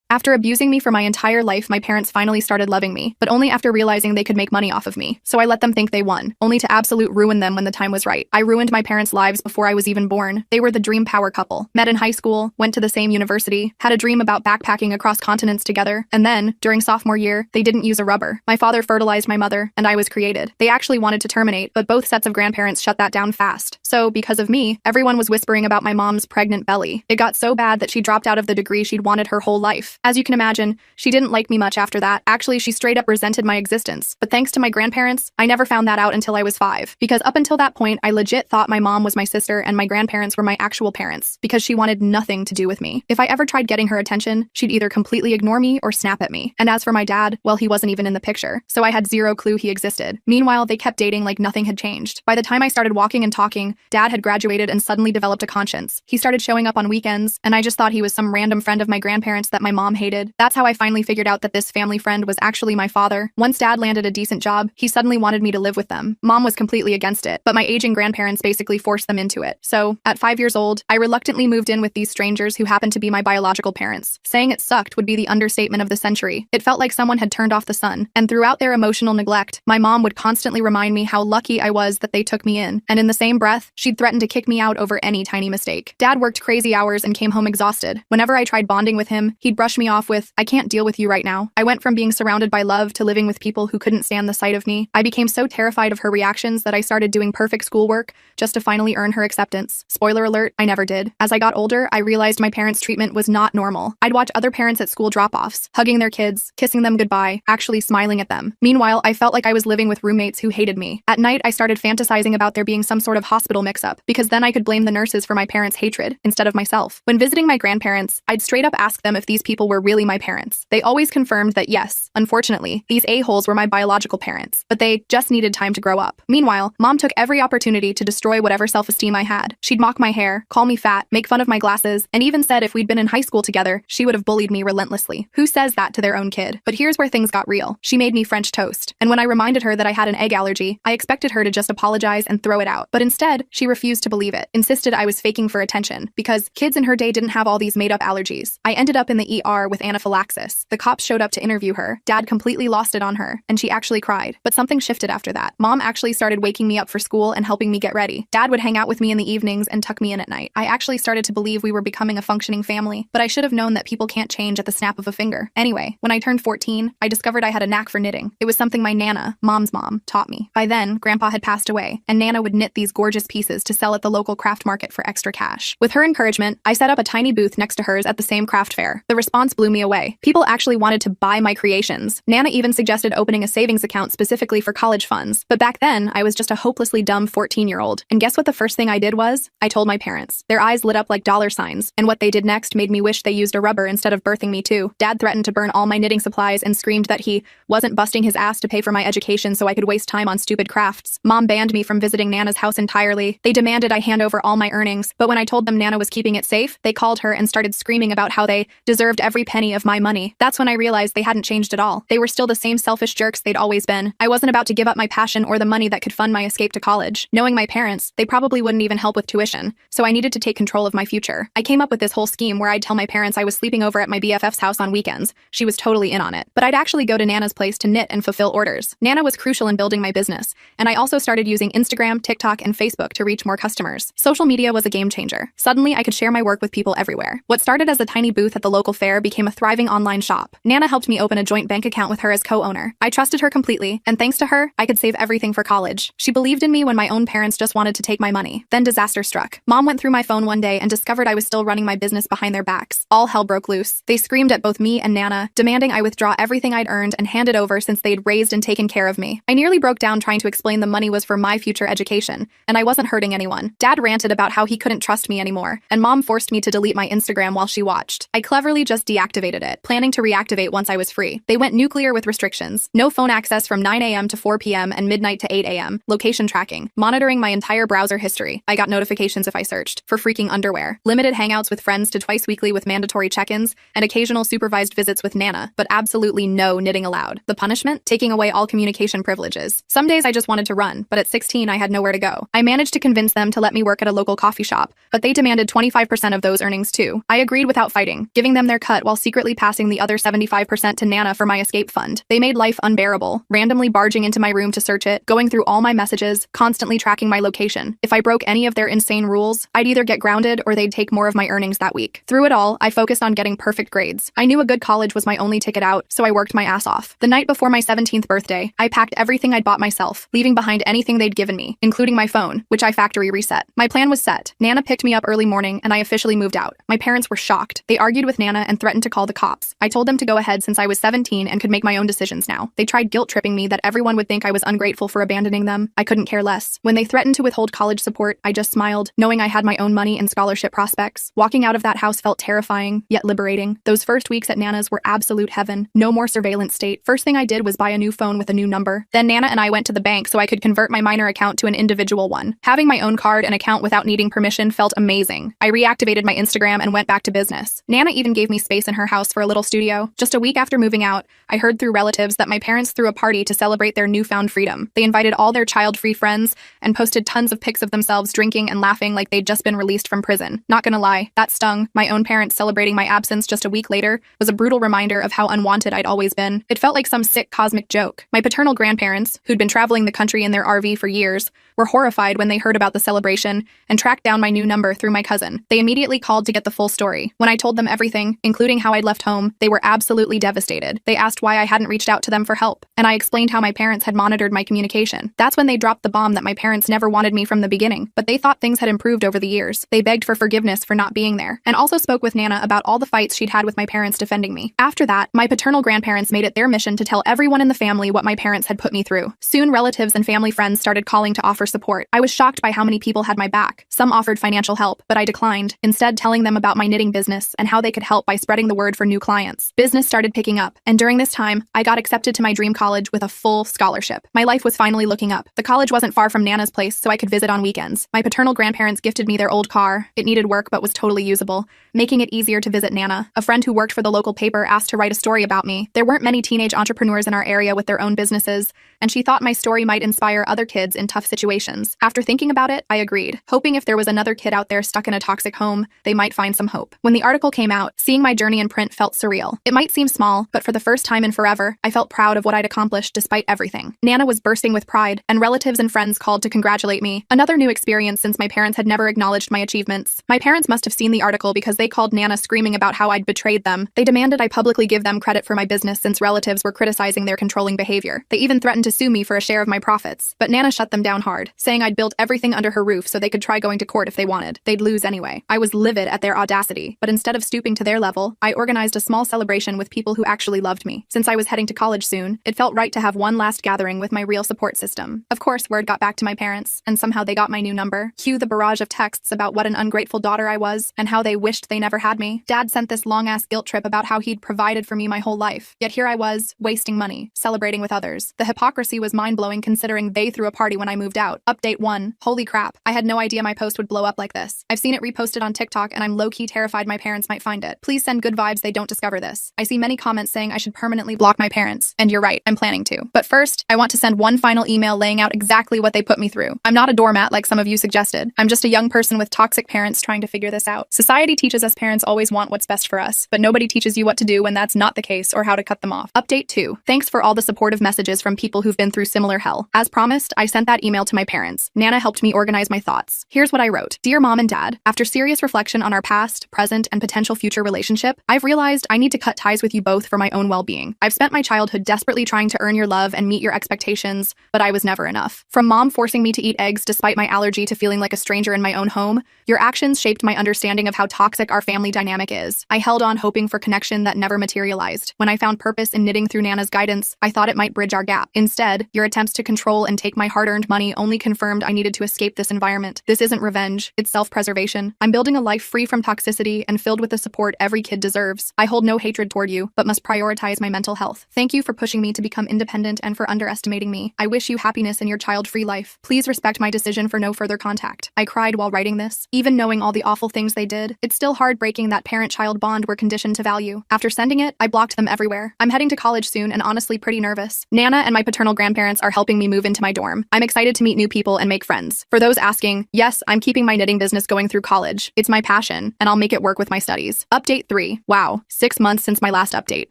After abusing me for my entire life, my parents finally started loving me, but only after realizing they could make money off of me. So I let them think they won, only to absolute ruin them when the time was right. I ruined my parents' lives before I was even born. They were the dream power couple. Met in high school, went to the same university, had a dream about backpacking across continents together, and then, during sophomore year, they didn't use a rubber. My father fertilized my mother, and I was created. They actually wanted to terminate, but both sets of grandparents shut that down fast. So, because of me, everyone was whispering about my mom's pregnant belly. It got so bad that she dropped out of the degree she'd wanted her whole life. As you can imagine, she didn't like me much after that. Actually, she straight up resented my existence. But thanks to my grandparents, I never found that out until I was 5. Because up until that point, I legit thought my mom was my sister and my grandparents were my actual parents, because she wanted nothing to do with me. If I ever tried getting her attention, she'd either completely ignore me or snap at me. And as for my dad, well, he wasn't even in the picture, so I had zero clue he existed. Meanwhile, they kept dating like nothing had changed. By the time I started walking and talking, Dad had graduated and suddenly developed a conscience. He started showing up on weekends, and I just thought he was some random friend of my grandparents that my mom hated. That's how I finally figured out that this family friend was actually my father. Once Dad landed a decent job, he suddenly wanted me to live with them. Mom was completely against it, but my aging grandparents basically forced them into it. So, at 5 years old, I reluctantly moved in with these strangers who happened to be my biological parents. Saying it sucked would be the understatement of the century. It felt like someone had turned off the sun, and throughout their emotional neglect, my mom would constantly remind me how lucky I was that they took me in, and in the same breath, she'd threaten to kick me out over any tiny mistake. Dad worked crazy hours and came home exhausted. Whenever I tried bonding with him, he'd brush me off with, "I can't deal with you right now." I went from being surrounded by love to living with people who couldn't stand the sight of me. I became so terrified of her reactions that I started doing perfect schoolwork just to finally earn her acceptance. Spoiler alert, I never did. As I got older, I realized my parents' treatment was not normal. I'd watch other parents at school drop-offs, hugging their kids, kissing them goodbye, actually smiling at them. Meanwhile, I felt like I was living with roommates who hated me. At night, I started fantasizing about there being some sort of hospital mix-up, because then I could blame the nurses for my parents' hatred, instead of myself. When visiting my grandparents, I'd straight up ask them if these people were really my parents. They always confirmed that yes, unfortunately, these a-holes were my biological parents, but they just needed time to grow up. Meanwhile, Mom took every opportunity to destroy whatever self-esteem I had. She'd mock my hair, call me fat, make fun of my glasses, and even said if we'd been in high school together, she would have bullied me relentlessly. Who says that to their own kid? But here's where things got real. She made me French toast, and when I reminded her that I had an egg allergy, I expected her to just apologize and throw it out. But instead, she refused to believe it, insisted I was faking for attention, because kids in her day didn't have all these made-up allergies. I ended up in the ER with anaphylaxis. The cops showed up to interview her. Dad completely lost it on her, and she actually cried. But something shifted after that. Mom actually started waking me up for school and helping me get ready. Dad would hang out with me in the evenings and tuck me in at night. I actually started to believe we were becoming a functioning family, but I should have known that people can't change at the snap of a finger. Anyway, when I turned 14, I discovered I had a knack for knitting. It was something my Nana, Mom's mom, taught me. By then, Grandpa had passed away, and Nana would knit these gorgeous pieces to sell at the local craft market for extra cash. With her encouragement, I set up a tiny booth next to hers at the same craft fair. The response blew me away. People actually wanted to buy my creations. Nana even suggested opening a savings account specifically for college funds. But back then, I was just a hopelessly dumb 14-year-old. And guess what the first thing I did was? I told my parents. Their eyes lit up like dollar signs, and what they did next made me wish they used a rubber instead of birthing me too. Dad threatened to burn all my knitting supplies and screamed that he wasn't busting his ass to pay for my education so I could waste time on stupid crafts. Mom banned me from visiting Nana's house entirely. They demanded I hand over all my earnings, but when I told them Nana was keeping it safe, they called her and started screaming about how they deserved every penny of my money. That's when I realized they hadn't changed at all. They were still the same selfish jerks they'd always been. I wasn't about to give up my passion or the money that could fund my escape to college. Knowing my parents, they probably wouldn't even help with tuition, so I needed to take control of my future. I came up with this whole scheme where I'd tell my parents I was sleeping over at my BFF's house on weekends. She was totally in on it. But I'd actually go to Nana's place to knit and fulfill orders. Nana was crucial in building my business, and I also started using Instagram, TikTok, and Facebook to reach more customers. Social media was a game changer. Suddenly, I could share my work with people everywhere. What started as a tiny booth at the local fair became a thriving online shop. Nana helped me open a joint bank account with her as co-owner. I trusted her completely, and thanks to her, I could save everything for college. She believed in me when my own parents just wanted to take my money. Then disaster struck. Mom went through my phone one day and discovered I was still running my business behind their backs. All hell broke loose. They screamed at both me and Nana, demanding I withdraw everything I'd earned and hand it over since they'd raised and taken care of me. I nearly broke down trying to explain the money was for my future education, and I wasn't hurting anyone. Dad ranted about how he couldn't trust me anymore, and Mom forced me to delete my Instagram while she watched. I cleverly just deactivated it, planning to reactivate once I was free. They went nuclear with restrictions. No phone access from 9 a.m. to 4 p.m. and midnight to 8 a.m. Location tracking. Monitoring my entire browser history. I got notifications if I searched for freaking underwear. Limited hangouts with friends to twice weekly with mandatory check-ins, and occasional supervised visits with Nana, but absolutely no knitting allowed. The punishment? Taking away all communication privileges. Some days I just wanted to run, but at 16 I had nowhere to go. I managed to convince them to let me work at a local coffee shop, but they demanded 25% of those earnings too. I agreed without fighting. Giving them their cut was while secretly passing the other 75% to Nana for my escape fund. They made life unbearable, randomly barging into my room to search it, going through all my messages, constantly tracking my location. If I broke any of their insane rules, I'd either get grounded or they'd take more of my earnings that week. Through it all, I focused on getting perfect grades. I knew a good college was my only ticket out, so I worked my ass off. The night before my 17th birthday, I packed everything I'd bought myself, leaving behind anything they'd given me, including my phone, which I factory reset. My plan was set. Nana picked me up early morning, and I officially moved out. My parents were shocked. They argued with Nana and threatened to call the cops. I told them to go ahead since I was 17 and could make my own decisions now. They tried guilt-tripping me that everyone would think I was ungrateful for abandoning them. I couldn't care less. When they threatened to withhold college support, I just smiled, knowing I had my own money and scholarship prospects. Walking out of that house felt terrifying, yet liberating. Those first weeks at Nana's were absolute heaven. No more surveillance state. First thing I did was buy a new phone with a new number. Then Nana and I went to the bank so I could convert my minor account to an individual one. Having my own card and account without needing permission felt amazing. I reactivated my Instagram and went back to business. Nana even gave me space in her house for a little studio. Just a week after moving out, I heard through relatives that my parents threw a party to celebrate their newfound freedom. They invited all their child-free friends and posted tons of pics of themselves drinking and laughing like they'd just been released from prison. Not gonna lie, that stung. My own parents celebrating my absence just a week later was a brutal reminder of how unwanted I'd always been. It felt like some sick cosmic joke. My paternal grandparents, who'd been traveling the country in their RV for years, were horrified when they heard about the celebration and tracked down my new number through my cousin. They immediately called to get the full story. When I told them everything, including how I'd left home, they were absolutely devastated. They asked why I hadn't reached out to them for help, and I explained how my parents had monitored my communication. That's when they dropped the bomb that my parents never wanted me from the beginning, but they thought things had improved over the years. They begged for forgiveness for not being there, and also spoke with Nana about all the fights she'd had with my parents defending me. After that, my paternal grandparents made it their mission to tell everyone in the family what my parents had put me through. Soon, relatives and family friends started calling to offer support. I was shocked by how many people had my back. Some offered financial help, but I declined, instead telling them about my knitting business and how they could help by spreading the word for new clients. Business started picking up, and during this time, I got accepted to my dream college with a full scholarship. My life was finally looking up. The college wasn't far from Nana's place, so I could visit on weekends. My paternal grandparents gifted me their old car. It needed work but was totally usable, making it easier to visit Nana. A friend who worked for the local paper asked to write a story about me. There weren't many teenage entrepreneurs in our area with their own businesses, and she thought my story might inspire other kids in tough situations. After thinking about it, I agreed, hoping if there was another kid out there stuck in a toxic home, they might find some hope. When the article came out, seeing my journey in print felt surreal. It might seem small, but for the first time in forever, I felt proud of what I'd accomplished despite everything. Nana was bursting with pride, and relatives and friends called to congratulate me. Another new experience since my parents had never acknowledged my achievements. My parents must have seen the article because they called Nana screaming about how I'd betrayed them. They demanded I publicly give them credit for my business since relatives were criticizing their controlling behavior. They even threatened to sue me for a share of my profits. But Nana shut them down hard, saying I'd built everything under her roof so they could try going to court if they wanted. They'd lose anyway. I was livid at their audacity, but instead of stooping to their level, I organized a small celebration with people who actually loved me. Since I was heading to college soon, it felt right to have one last gathering with my real support system. Of course, word got back to my parents, and somehow they got my new number. Cue the barrage of texts about what an ungrateful daughter I was, and how they wished they never had me. Dad sent this long-ass guilt trip about how he'd provided for me my whole life. Yet here I was, wasting money, celebrating with others. The hypocrisy was mind-blowing considering they threw a party when I moved out. Update 1. Holy crap. I had no idea my post would blow up like this. I've seen it reposted on TikTok and I'm low-key terrified my parents might find it. Please send good vibes they don't discover this. I see many comments saying I should permanently block my parents. And you're right, I'm planning to. But first, I want to send one final email laying out exactly what they put me through. I'm not a doormat like some of you suggested. I'm just a young person with toxic parents trying to figure this out. Society teaches us parents always want what's best for us, but nobody teaches you what to do when that's not the case or how to cut them off. Update 2. Thanks for all the supportive messages from people who've been through similar hell. As promised, I sent that email to my parents. Nana helped me organize my thoughts. Here's what I wrote. Dear Mom and Dad, after serious reflection on our past, present, and potential future relationship, I've realized I need to cut ties with you both for my own well-being. I've spent my childhood desperately trying to earn your love and meet your expectations, but I was never enough. From Mom forcing me to eat eggs despite my allergy to feeling like a stranger in my own home, your actions shaped my understanding of how toxic our family dynamic is. I held on hoping for connection that never materialized. When I found purpose in knitting through Nana's guidance, I thought it might bridge our gap. Instead, your attempts to control and take my hard-earned money only confirmed I needed to escape this environment. This isn't revenge, it's self-preservation. I'm building a life free from toxicity and filled with the support every kid deserves. I hold no hatred toward you, but must prioritize my mental health. Thank you for pushing me to become independent and for underestimating me. I wish you happiness in your child-free life. Please respect my decision for no further contact. I cried while writing this. Even knowing all the awful things they did, it's still heartbreaking that parent-child bond we're conditioned to value. After sending it, I blocked them everywhere. I'm heading to college soon and honestly pretty nervous. Nana and my paternal grandparents are helping me move into my dorm. I'm excited to meet new people and make friends. For those asking, yes, I'm keeping my knitting business going through college. It's my passion, and I'll make it work with my studies. Update 3. 3. Wow, 6 months since my last update.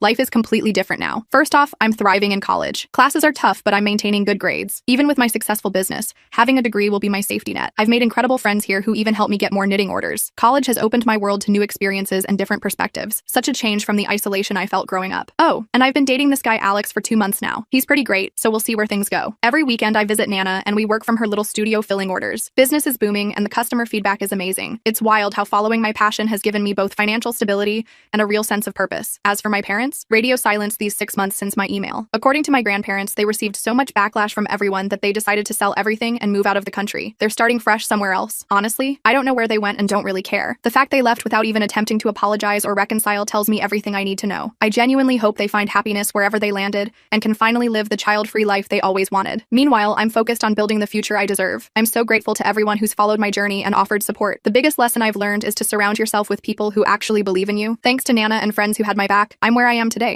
Life is completely different now. First off, I'm thriving in college. Classes are tough, but I'm maintaining good grades. Even with my successful business, having a degree will be my safety net. I've made incredible friends here who even help me get more knitting orders. College has opened my world to new experiences and different perspectives. Such a change from the isolation I felt growing up. Oh, and I've been dating this guy Alex for 2 months now. He's pretty great, so we'll see where things go. Every weekend I visit Nana and we work from her little studio filling orders. Business is booming and the customer feedback is amazing. It's wild how following my passion has given me both financial stability and a real sense of purpose. As for my parents, radio silenced these 6 months since my email. According to my grandparents, they received so much backlash from everyone that they decided to sell everything and move out of the country. They're starting fresh somewhere else. Honestly, I don't know where they went and don't really care. The fact they left without even attempting to apologize or reconcile tells me everything I need to know. I genuinely hope they find happiness wherever they landed and can finally live the child-free life they always wanted. Meanwhile, I'm focused on building the future I deserve. I'm so grateful to everyone who's followed my journey and offered support. The biggest lesson I've learned is to surround yourself with people who actually believe in you. Thanks to Nana and friends who had my back, I'm where I am today.